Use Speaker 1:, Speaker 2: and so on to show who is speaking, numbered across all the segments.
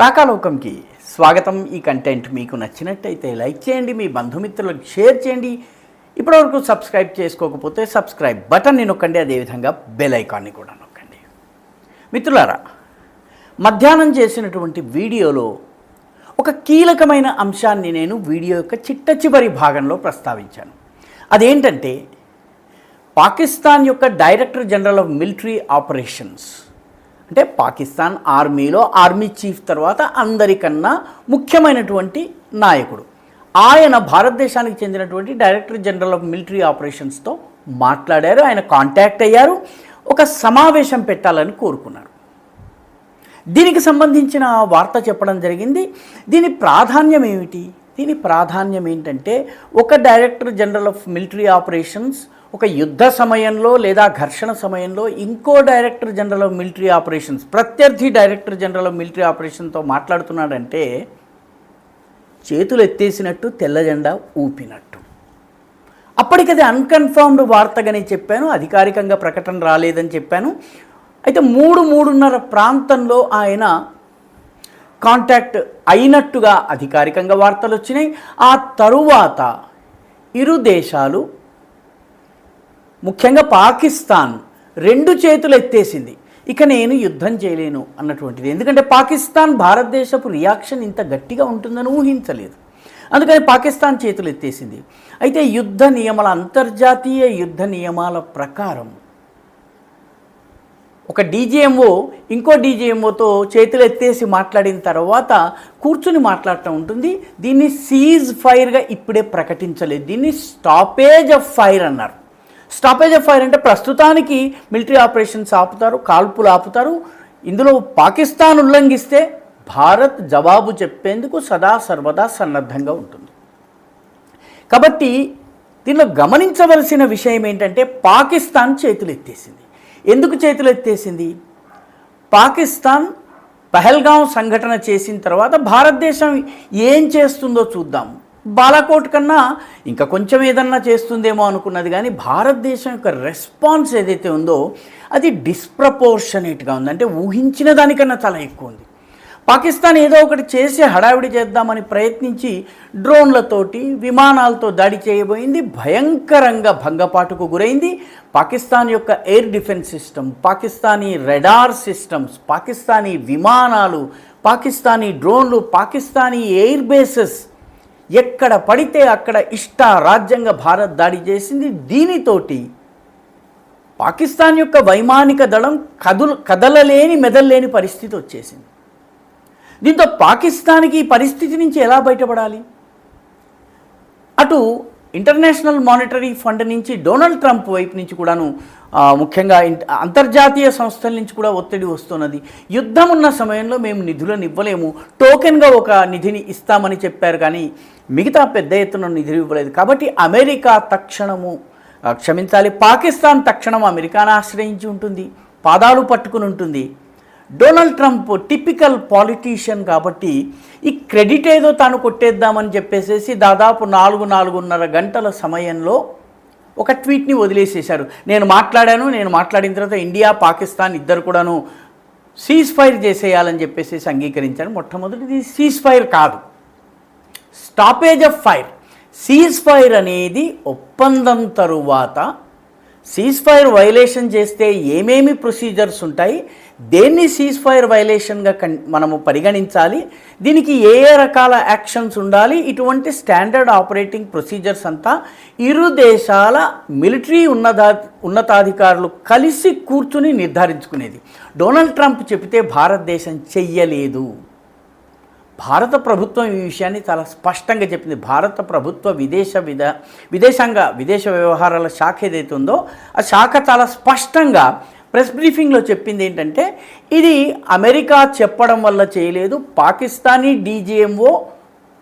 Speaker 1: రాకాలోకంకి స్వాగతం. ఈ కంటెంట్ మీకు నచ్చినట్టయితే లైక్ చేయండి, మీ బంధుమిత్రులకు షేర్ చేయండి. ఇప్పటివరకు సబ్స్క్రైబ్ చేసుకోకపోతే సబ్స్క్రైబ్ బటన్ని నొక్కండి, అదేవిధంగా బెల్ ఐకాన్ని కూడా నొక్కండి. మిత్రులారా, మధ్యాహ్నం చేసినటువంటి వీడియోలో ఒక కీలకమైన అంశాన్ని నేను వీడియో యొక్క చిట్ట భాగంలో ప్రస్తావించాను. అదేంటంటే పాకిస్తాన్ యొక్క director general of military operations, అంటే పాకిస్తాన్ ఆర్మీలో ఆర్మీ చీఫ్ తర్వాత అందరికన్నా ముఖ్యమైనటువంటి నాయకుడు. ఆయన భారతదేశానికి చెందినటువంటి డైరెక్టర్ జనరల్ ఆఫ్ మిలిటరీ ఆపరేషన్స్తో మాట్లాడారు. ఆయన కాంటాక్ట్ అయ్యారు, ఒక సమావేశం పెట్టాలని కోరుకున్నారు. దీనికి సంబంధించిన వార్త చెప్పడం జరిగింది. దీని ప్రాధాన్యం ఏమిటి? దీని ప్రాధాన్యం ఏంటంటే, ఒక director general of military operations ఒక యుద్ధ సమయంలో లేదా ఘర్షణ సమయంలో ఇంకో director general of military operations, ప్రత్యర్థి డైరెక్టర్ జనరల్ ఆఫ్ మిలిటరీ ఆపరేషన్తో మాట్లాడుతున్నాడంటే చేతులు ఎత్తేసినట్టు, తెల్ల జెండా ఊపినట్టు. అప్పటికది అన్కన్ఫర్మ్డ్ వార్తగానే చెప్పాను, అధికారికంగా ప్రకటన రాలేదని చెప్పాను. అయితే 3-3:30 ప్రాంతంలో ఆయన కాంటాక్ట్ అయినట్టుగా అధికారికంగా వార్తలు వచ్చినాయి. ఆ తరువాత ఇరు దేశాలు, ముఖ్యంగా పాకిస్తాన్ 2 చేతులు ఎత్తేసింది. ఇక నేను యుద్ధం చేయలేను అన్నటువంటిది. ఎందుకంటే పాకిస్తాన్ భారతదేశపు రియాక్షన్ ఇంత గట్టిగా ఉంటుందని ఊహించలేదు. అందుకని పాకిస్తాన్ చేతులు ఎత్తేసింది. అయితే యుద్ధ నియమాల, అంతర్జాతీయ యుద్ధ నియమాల ప్రకారం ఒక డీజీఎంఓ ఇంకో డీజీఎంఓతో చేతులు ఎత్తేసి మాట్లాడిన తర్వాత కూర్చుని మాట్లాడటం ఉంటుంది. దీన్ని సీజ్ ఫైర్గా ఇప్పుడే ప్రకటించలేదు, దీన్ని స్టాపేజ్ ఆఫ్ ఫైర్ అన్నారు. స్టాపేజ్ ఆఫ్ ఫైర్ అంటే ప్రస్తుతానికి మిలిటరీ ఆపరేషన్స్ ఆపుతారు, కాల్పులు ఆపుతారు. ఇందులో పాకిస్తాన్ ఉల్లంఘిస్తే భారత్ జవాబు చెప్పేందుకు సదా సర్వదా సన్నద్ధంగా ఉంటుంది. కాబట్టి దీనిలో గమనించవలసిన విషయం ఏంటంటే, పాకిస్తాన్ చేతులు ఎత్తేసింది. ఎందుకు చేతులు ఎత్తేసింది? పాకిస్తాన్ పహల్గాం సంఘటన చేసిన తర్వాత భారతదేశం ఏం చేస్తుందో చూద్దాం, బాలాకోట్ కన్నా ఇంకా కొంచెం ఏదన్నా చేస్తుందేమో అనుకున్నది. కానీ భారతదేశం యొక్క రెస్పాన్స్ ఏదైతే ఉందో అది డిస్ప్రపోర్షనేట్గా ఉంది. అంటే ఊహించిన దానికన్నా చాలా ఎక్కువ ఉంది. పాకిస్తాన్ ఏదో ఒకటి చేసి హడావిడి చేద్దామని ప్రయత్నించి డ్రోన్లతోటి, విమానాలతో దాడి చేయబోయింది. భయంకరంగా భంగపాటుకు గురైంది. పాకిస్తాన్ యొక్క air defence system, Pakistani radar systems, Pakistani విమానాలు, పాకిస్తానీ డ్రోన్లు, పాకిస్తానీ ఎయిర్ బేసెస్, ఎక్కడ పడితే అక్కడ ఇష్టారాజ్యంగా భారత్ దాడి చేసింది. దీనితోటి పాకిస్తాన్ యొక్క వైమానిక దళం కదలలేని, మెదల్లేని పరిస్థితి వచ్చేసింది. దీంతో పాకిస్తాన్కి ఈ పరిస్థితి నుంచి ఎలా బయటపడాలి? అటు ఇంటర్నేషనల్ మానిటరీ ఫండ్ నుంచి, డొనాల్డ్ ట్రంప్ వైపు నుంచి కూడాను, ముఖ్యంగా అంతర్జాతీయ సంస్థల నుంచి కూడా ఒత్తిడి వస్తున్నది. యుద్ధం ఉన్న సమయంలో మేము నిధులను ఇవ్వలేము, టోకెన్గా ఒక నిధిని ఇస్తామని చెప్పారు, కానీ మిగతా పెద్ద ఎత్తున నిధులు ఇవ్వలేదు. కాబట్టి అమెరికా తక్షణము, పాకిస్తాన్ తక్షణం అమెరికాను ఆశ్రయించి ఉంటుంది, పాదాలు పట్టుకుని ఉంటుంది. డొనాల్డ్ ట్రంప్ టిపికల్ పాలిటీషియన్ కాబట్టి ఈ క్రెడిట్ ఏదో తాను కొట్టేద్దామని చెప్పేసి దాదాపు 4-4:30 గంటల సమయంలో ఒక ట్వీట్ని వదిలేసేశారు. నేను మాట్లాడిన తర్వాత ఇండియా, పాకిస్తాన్ ఇద్దరు కూడాను సీజ్ ఫైర్ చేసేయాలని చెప్పేసి అంగీకరించారు. మొట్టమొదటిది సీజ్ ఫైర్ కాదు, stoppage of fire. Cease fire అనేది ఒప్పందం తరువాత సీజ్ ఫైర్ వైలేషన్ చేస్తే ఏమేమి ప్రొసీజర్స్ ఉంటాయి, దేన్ని సీజ్ ఫైర్ వైలేషన్గా మనము పరిగణించాలి, దీనికి ఏ రకాల యాక్షన్స్ ఉండాలి, ఇటువంటి స్టాండర్డ్ ఆపరేటింగ్ ప్రొసీజర్స్ అంతా ఇరు దేశాల మిలిటరీ ఉన్నతాధికారులు కలిసి కూర్చుని నిర్ధారించుకునేది. డొనాల్డ్ ట్రంప్ చెబితే భారతదేశం చెయ్యలేదు. భారత ప్రభుత్వం ఈ విషయాన్ని చాలా స్పష్టంగా చెప్పింది. భారత ప్రభుత్వ విదేశ వ్యవహారాల శాఖ ఏదైతే ఉందో ఆ శాఖ చాలా స్పష్టంగా ప్రెస్ బ్రీఫింగ్లో చెప్పింది ఏంటంటే, ఇది అమెరికా చెప్పడం వల్ల చేయలేదు, పాకిస్తానీ డీజీఎంఓ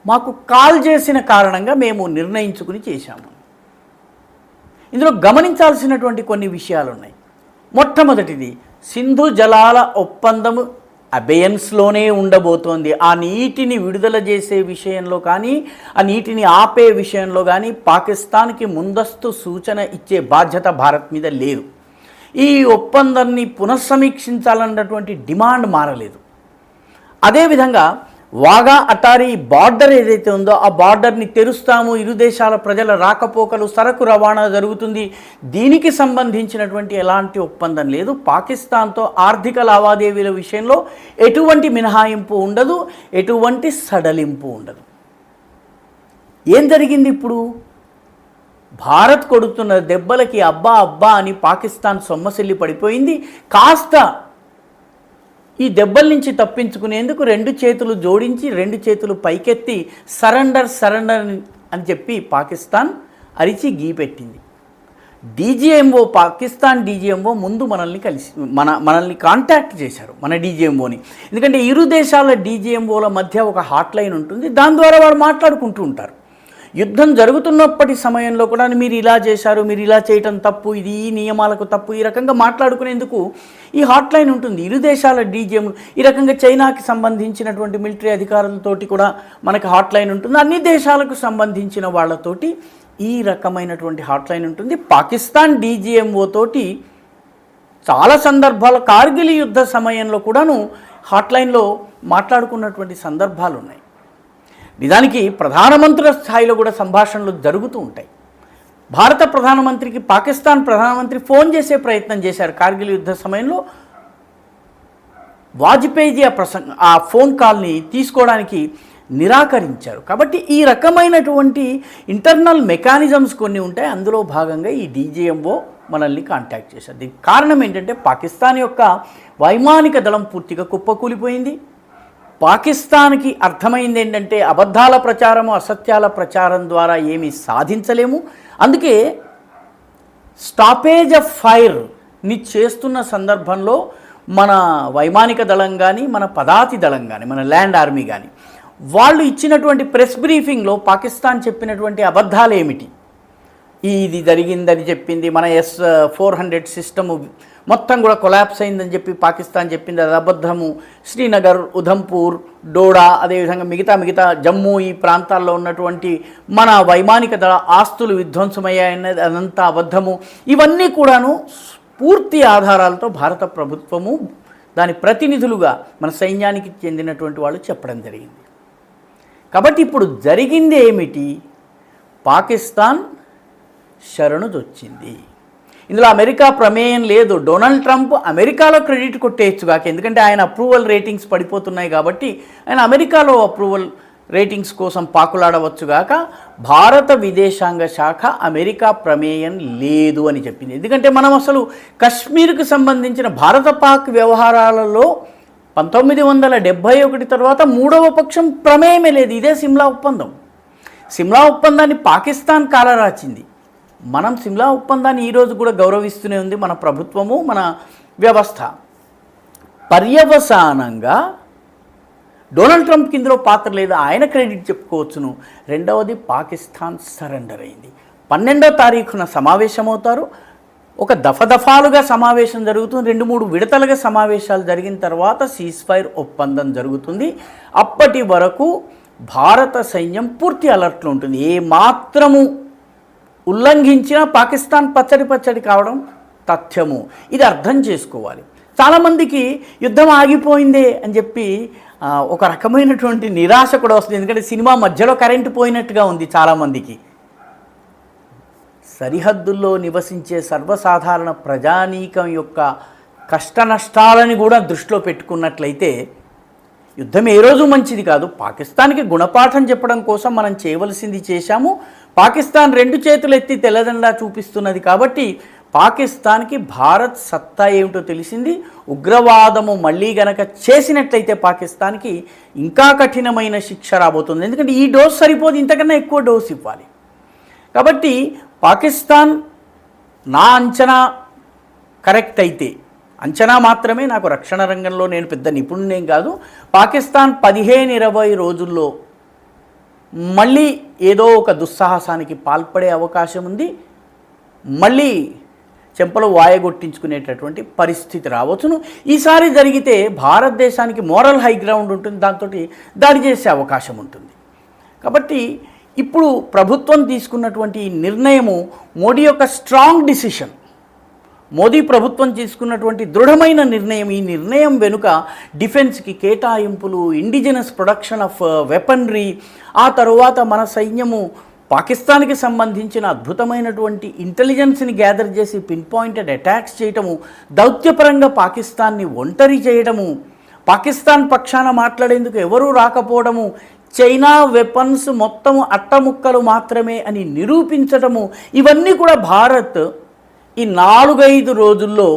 Speaker 1: మాకు కాల్ చేసిన కారణంగా మేము నిర్ణయించుకుని చేశాము. ఇందులో గమనించాల్సినటువంటి కొన్ని విషయాలు ఉన్నాయి. మొట్టమొదటిది, సింధు జలాల ఒప్పందము అబేయన్స్లోనే ఉండబోతోంది. ఆ నీటిని విడుదల చేసే విషయంలో కానీ, ఆ నీటిని ఆపే విషయంలో కానీ పాకిస్తాన్కి ముందస్తు సూచన ఇచ్చే బాధ్యత భారత్ మీద లేదు. ఈ ఒప్పందాన్ని పునఃసమీక్షించాలన్నటువంటి డిమాండ్ మారలేదు. అదేవిధంగా వాగా అటారీ బార్డర్ ఏదైతే ఉందో ఆ బార్డర్ని తెరుస్తాము, ఇరు దేశాల ప్రజల రాకపోకలు, సరకు రవాణా జరుగుతుంది. దీనికి సంబంధించినటువంటి ఎలాంటి ఒప్పందం లేదు. పాకిస్తాన్తో ఆర్థిక లావాదేవీల విషయంలో ఎటువంటి మినహాయింపు ఉండదు, ఎటువంటి సడలింపు ఉండదు. ఏం జరిగింది ఇప్పుడు? భారత్ కొడుతున్న దెబ్బలకి అబ్బా అబ్బా అని పాకిస్తాన్ సొమ్మసిల్లి పడిపోయింది. కాస్త ఈ దెబ్బల నుంచి తప్పించుకునేందుకు రెండు చేతులు జోడించి, రెండు చేతులు పైకెత్తి సరెండర్ సరెండర్ అని చెప్పి పాకిస్తాన్ అరిచి గీపెట్టింది. డీజీఎంఓ, పాకిస్తాన్ డీజీఎంఓ ముందు మనల్ని కాంటాక్ట్ చేశారు, మన డీజీఎంఓని. ఎందుకంటే ఇరు దేశాల డీజీఎంఓల మధ్య ఒక హాట్లైన్ ఉంటుంది, దాని ద్వారా వాడు మాట్లాడుకుంటూ ఉంటారు. యుద్ధం జరుగుతున్నప్పటి సమయంలో కూడా మీరు ఇలా చేశారు, మీరు ఇలా చేయటం తప్పు, ఇది ఈ నియమాలకు తప్పు, ఈ రకంగా మాట్లాడుకునేందుకు ఈ హాట్లైన్ ఉంటుంది. ఇరు దేశాల డీజీఎం, ఈ రకంగా చైనాకి సంబంధించినటువంటి మిలిటరీ అధికారులతోటి కూడా మనకి హాట్లైన్ ఉంటుంది. అన్ని దేశాలకు సంబంధించిన వాళ్ళతోటి ఈ రకమైనటువంటి హాట్లైన్ ఉంటుంది. పాకిస్తాన్ డీజీఎంఓ తోటి చాలా సందర్భాలు కార్గిల్ యుద్ధ సమయంలో కూడాను హాట్లైన్లో మాట్లాడుకున్నటువంటి సందర్భాలు ఉన్నాయి. నిజానికి ప్రధానమంత్రుల స్థాయిలో కూడా సంభాషణలు జరుగుతూ ఉంటాయి. భారత ప్రధానమంత్రికి పాకిస్తాన్ ప్రధానమంత్రి ఫోన్ చేసే ప్రయత్నం చేశారు కార్గిల్ యుద్ధ సమయంలో. వాజ్పేయి ఆ ఫోన్ కాల్ని తీసుకోవడానికి నిరాకరించారు. కాబట్టి ఈ రకమైనటువంటి ఇంటర్నల్ మెకానిజమ్స్ కొన్ని ఉంటాయి. అందులో భాగంగా ఈ డీజీఎంఓ మనల్ని కాంటాక్ట్ చేశారు. దీనికి కారణం ఏంటంటే పాకిస్తాన్ యొక్క వైమానిక దళం పూర్తిగా కుప్పకూలిపోయింది. పాకిస్తాన్కి అర్థమైంది ఏంటంటే అబద్ధాల ప్రచారము, అసత్యాల ప్రచారం ద్వారా ఏమీ సాధించలేము. అందుకే స్టాపేజ్ ఆఫ్ ఫైర్ని చేస్తున్న సందర్భంలో మన వైమానిక దళం కానీ, మన పదాతి దళం కానీ, మన ల్యాండ్ ఆర్మీ కానీ వాళ్ళు ఇచ్చినటువంటి ప్రెస్ బ్రీఫింగ్లో పాకిస్తాన్ చెప్పినటువంటి అబద్ధాలు ఏమిటి? ఇది జరిగిందని చెప్పింది, మన S-400 సిస్టము మొత్తం కూడా కొలాప్స్ అయిందని చెప్పి పాకిస్తాన్ చెప్పింది, అది అబద్ధము. శ్రీనగర్, ఉధంపూర్, డోడా, అదేవిధంగా మిగతా జమ్మూ ఈ ప్రాంతాల్లో ఉన్నటువంటి మన వైమానిక దళ ఆస్తులు విధ్వంసమయ్యాయన్నది అదంతా అబద్ధము. ఇవన్నీ కూడాను పూర్తి ఆధారాలతో భారత ప్రభుత్వము, దాని ప్రతినిధులుగా మన సైన్యానికి చెందినటువంటి వాళ్ళు చెప్పడం జరిగింది. కాబట్టి ఇప్పుడు జరిగింది ఏమిటి? పాకిస్తాన్ శరణుదొచ్చింది. ఇందులో అమెరికా ప్రమేయం లేదు. డొనాల్డ్ ట్రంప్ అమెరికాలో క్రెడిట్ కొట్టేయచ్చుగాక, ఎందుకంటే ఆయన అప్రూవల్ రేటింగ్స్ పడిపోతున్నాయి కాబట్టి ఆయన అమెరికాలో అప్రూవల్ రేటింగ్స్ కోసం పాకులాడవచ్చుగాక, భారత విదేశాంగ శాఖ అమెరికా ప్రమేయం లేదు అని చెప్పింది. ఎందుకంటే మనం అసలు కశ్మీర్కు సంబంధించిన భారత పాక్ వ్యవహారాలలో 1971 తర్వాత మూడవ పక్షం ప్రమేయమే లేదు. ఇదే సిమ్లా ఒప్పందం. సిమ్లా ఒప్పందాన్ని పాకిస్తాన్ కాలరాచింది. మనం సిమ్లా ఒప్పందాన్ని ఈరోజు కూడా గౌరవిస్తూనే ఉంది మన ప్రభుత్వము, మన వ్యవస్థ. పర్యవసానంగా డొనాల్డ్ ట్రంప్కి ఇందులో పాత్ర లేదు, ఆయన క్రెడిట్ చెప్పుకోవచ్చును. రెండవది పాకిస్తాన్ సరెండర్ అయింది. 12వ తారీఖున సమావేశమవుతారు. ఒక దఫాలుగా సమావేశం జరుగుతుంది. 2-3 విడతలుగా సమావేశాలు జరిగిన తర్వాత సీజ్ ఫైర్ ఒప్పందం జరుగుతుంది. అప్పటి వరకు భారత సైన్యం పూర్తి అలర్ట్లో ఉంటుంది. ఏ మాత్రము ఉల్లంఘించిన పాకిస్తాన్ పచ్చడి కావడం తథ్యము. ఇది అర్థం చేసుకోవాలి. చాలామందికి యుద్ధం ఆగిపోయిందే అని చెప్పి ఒక రకమైనటువంటి నిరాశ కూడా వస్తుంది. ఎందుకంటే సినిమా మధ్యలో కరెంటు పోయినట్టుగా ఉంది చాలామందికి. సరిహద్దుల్లో నివసించే సర్వసాధారణ ప్రజానీకం యొక్క కష్ట నష్టాలని కూడా దృష్టిలో పెట్టుకున్నట్లయితే యుద్ధం ఏ రోజు మంచిది కాదు. పాకిస్తాన్కి గుణపాఠం చెప్పడం కోసం మనం చేయవలసింది చేశాము. పాకిస్తాన్ 2 చేతులు ఎత్తి తెల్లదండా చూపిస్తున్నది కాబట్టి పాకిస్తాన్కి భారత్ సత్తా ఏమిటో తెలిసింది. ఉగ్రవాదము మళ్ళీ గనక చేసినట్లయితే పాకిస్తాన్కి ఇంకా కఠినమైన శిక్ష రాబోతుంది. ఎందుకంటే ఈ డోస్ సరిపోదు, ఇంతకన్నా ఎక్కువ డోస్ ఇవ్వాలి. కాబట్టి పాకిస్తాన్ నా అంచనా కరెక్ట్ అయితే, అంచనా మాత్రమే, నాకు రక్షణ రంగంలో నేను పెద్ద నిపుణునేం కాదు, పాకిస్తాన్ 15-20 రోజుల్లో మళ్ళీ ఏదో ఒక దుస్సాహసానికి పాల్పడే అవకాశం ఉంది. మళ్ళీ చెంపలు వాయగొట్టించుకునేటటువంటి పరిస్థితి రావచ్చును. ఈసారి జరిగితే భారతదేశానికి మోరల్ హై గ్రౌండ్ ఉంటుంది, దాంతో దాడి చేసే అవకాశం ఉంటుంది. కాబట్టి ఇప్పుడు ప్రభుత్వం తీసుకున్నటువంటి నిర్ణయము మోడీ యొక్క స్ట్రాంగ్ డిసిషన్. మోదీ ప్రభుత్వం తీసుకున్నటువంటి దృఢమైన నిర్ణయం. ఈ నిర్ణయం వెనుక డిఫెన్స్కి కేటాయింపులు, ఇండిజినస్ ప్రొడక్షన్ ఆఫ్ వెపనరీ, ఆ తరువాత మన సైన్యము పాకిస్తాన్కి సంబంధించిన అద్భుతమైనటువంటి ఇంటెలిజెన్స్ని గ్యాదర్ చేసి పిన్ పాయింటెడ్ అటాక్స్ చేయటము, దౌత్యపరంగా పాకిస్తాన్ని ఒంటరి చేయడము, పాకిస్తాన్ పక్షాన మాట్లాడేందుకు ఎవరూ రాకపోవడము, చైనా వెపన్స్ మొత్తము అట్టముక్కలు మాత్రమే అని నిరూపించటము, ఇవన్నీ కూడా భారత్ ఈ 4-5 రోజుల్లో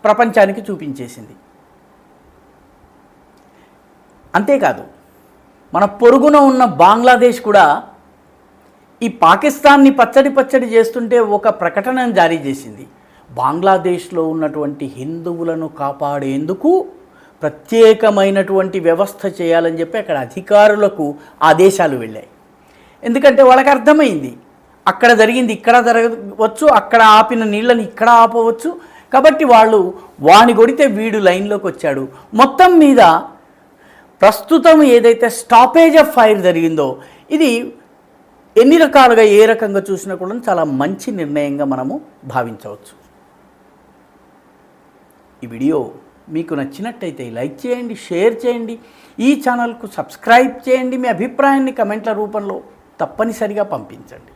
Speaker 1: ప్రపంచానికి చూపించేసింది. అంతేకాదు మన పొరుగున ఉన్న బంగ్లాదేశ్ కూడా ఈ పాకిస్తాన్ని పచ్చడి చేస్తుంటే ఒక ప్రకటనను జారీ చేసింది. బంగ్లాదేశ్లో ఉన్నటువంటి హిందువులను కాపాడేందుకు ప్రత్యేకమైనటువంటి వ్యవస్థ చేయాలని చెప్పి అక్కడ అధికారులకు ఆదేశాలు వెళ్ళాయి. ఎందుకంటే వాళ్ళకి అర్థమైంది అక్కడ జరిగింది ఇక్కడ జరగవచ్చు, అక్కడ ఆపిన నీళ్ళని ఇక్కడ ఆపవచ్చు. కాబట్టి వాళ్ళు వాని కొడితే వీడు లైన్లోకి వచ్చాడు. మొత్తం మీద ప్రస్తుతం ఏదైతే స్టాపేజ్ ఆఫ్ ఫైర్ జరిగిందో ఇది ఎన్ని రకాలుగా ఏ రకంగా చూసినా కూడా చాలా మంచి నిర్ణయంగా మనము భావించవచ్చు. ఈ వీడియో మీకు నచ్చినట్టయితే లైక్ చేయండి, షేర్ చేయండి, ఈ ఛానల్కు సబ్స్క్రైబ్ చేయండి. మీ అభిప్రాయాన్ని కమెంట్ల రూపంలో తప్పనిసరిగా పంపించండి.